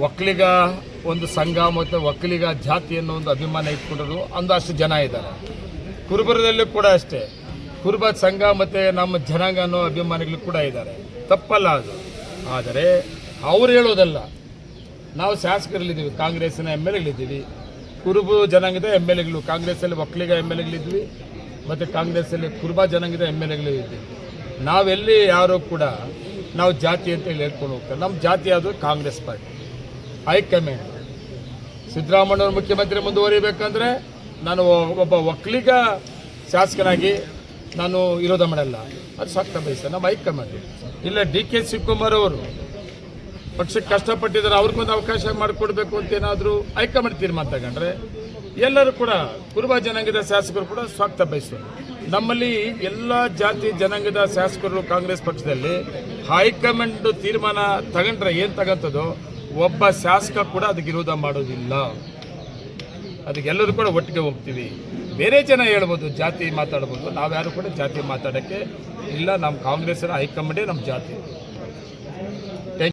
ಒಕ್ಕಲಿಗ ಒಂದು ಸಂಘ ಮತ್ತು ಒಕ್ಕಲಿಗ ಜಾತಿ ಅನ್ನೋ ಒಂದು ಅಭಿಮಾನ ಇಟ್ಕೊಂಡ್ರು ಒಂದಷ್ಟು ಜನ ಇದ್ದಾರೆ. ಕುರುಬರದಲ್ಲೂ ಕೂಡ ಅಷ್ಟೇ, ಕುರುಬ ಸಂಘ ಮತ್ತು ನಮ್ಮ ಜನಾಂಗ ಅನ್ನೋ ಅಭಿಮಾನಿಗಳು ಕೂಡ ಇದ್ದಾರೆ, ತಪ್ಪಲ್ಲ ಅದು. ಆದರೆ ಅವ್ರು ಹೇಳೋದಲ್ಲ, ನಾವು ಶಾಸಕರಲ್ಲಿದ್ದೀವಿ, ಕಾಂಗ್ರೆಸ್ಸಿನ ಎಮ್ ಎಲ್ ಎಗಳಿದ್ದೀವಿ, ಕುರುಬ ಜನಾಂಗದ ಎಮ್ ಎಲ್ ಎಗಳು, ಕಾಂಗ್ರೆಸ್ಸಲ್ಲಿ ಒಕ್ಕಲಿಗ ಎಮ್ ಎಲ್ ಎಗಳಿದ್ವಿ ಮತ್ತು ಕಾಂಗ್ರೆಸ್ಸಲ್ಲಿ ಕುರುಬ ಜನಾಂಗದ ಎಮ್ ಎಲ್ ಎಗಳು ಇದ್ದೀವಿ. ನಾವೆಲ್ಲಿ ಯಾರೂ ಕೂಡ ನಾವು ಜಾತಿ ಅಂತ ಹೇಳ್ಕೊಂಡು ಹೋಗ್ತಾರೆ. ನಮ್ಮ ಜಾತಿ ಅದು ಕಾಂಗ್ರೆಸ್ ಪಾರ್ಟಿ ಹೈಕಮಾಂಡ್. ಸಿದ್ದರಾಮಯ್ಯವ್ರ ಮುಖ್ಯಮಂತ್ರಿ ಮುಂದುವರಿಬೇಕಂದ್ರೆ ನಾನು ಒಬ್ಬ ಒಕ್ಕಲಿಗ ಶಾಸಕನಾಗಿ ನಾನು ವಿರೋಧ ಮಾಡಲ್ಲ, ಅದು ಸಕ್ತ ಬಯಸ ನಮ್ಮ ಹೈಕಮಾಂಡ್. ಇಲ್ಲ ಡಿ.ಕೆ. ಶಿವಕುಮಾರ್ ಅವರು ಪಕ್ಷಕ್ಕೆ ಕಷ್ಟಪಟ್ಟಿದ್ದಾರೆ, ಅವ್ರಿಗೊಂದು ಅವಕಾಶ ಮಾಡಿಕೊಡ್ಬೇಕು ಅಂತ ಏನಾದರೂ ಹೈಕಮಾಂಡ್ ತೀರ್ಮಾನ ತಗೊಂಡ್ರೆ ಎಲ್ಲರೂ ಕೂಡ ಕುರುಬ ಜನಾಂಗದ ಶಾಸಕರು ಕೂಡ ಸ್ವಾಗತ ಬಯಸೋರು. ನಮ್ಮಲ್ಲಿ ಎಲ್ಲ ಜಾತಿ ಜನಾಂಗದ ಶಾಸಕರು ಕಾಂಗ್ರೆಸ್ ಪಕ್ಷದಲ್ಲಿ ಹೈಕಮಾಂಡ್ ತೀರ್ಮಾನ ತಗೊಂಡ್ರೆ ಏನು ತಗೊಂತದೋ ಒಬ್ಬ ಶಾಸಕ ಕೂಡ ಅದಕ್ಕೆ ವಿರೋಧ ಮಾಡೋದಿಲ್ಲ. ಅದಕ್ಕೆ ಎಲ್ಲರೂ ಕೂಡ ಒಟ್ಟಿಗೆ ಹೋಗ್ತೀವಿ. ಬೇರೆ ಜನ ಹೇಳ್ಬೋದು ಜಾತಿ ಮಾತಾಡ್ಬೋದು, ನಾವ್ಯಾರು ಕೂಡ ಜಾತಿ ಮಾತಾಡೋಕ್ಕೆ ಇಲ್ಲ. ನಮ್ಮ ಕಾಂಗ್ರೆಸ್ಸಿನ ಹೈಕಮಾಂಡೇ ನಮ್ಮ ಜಾತಿ.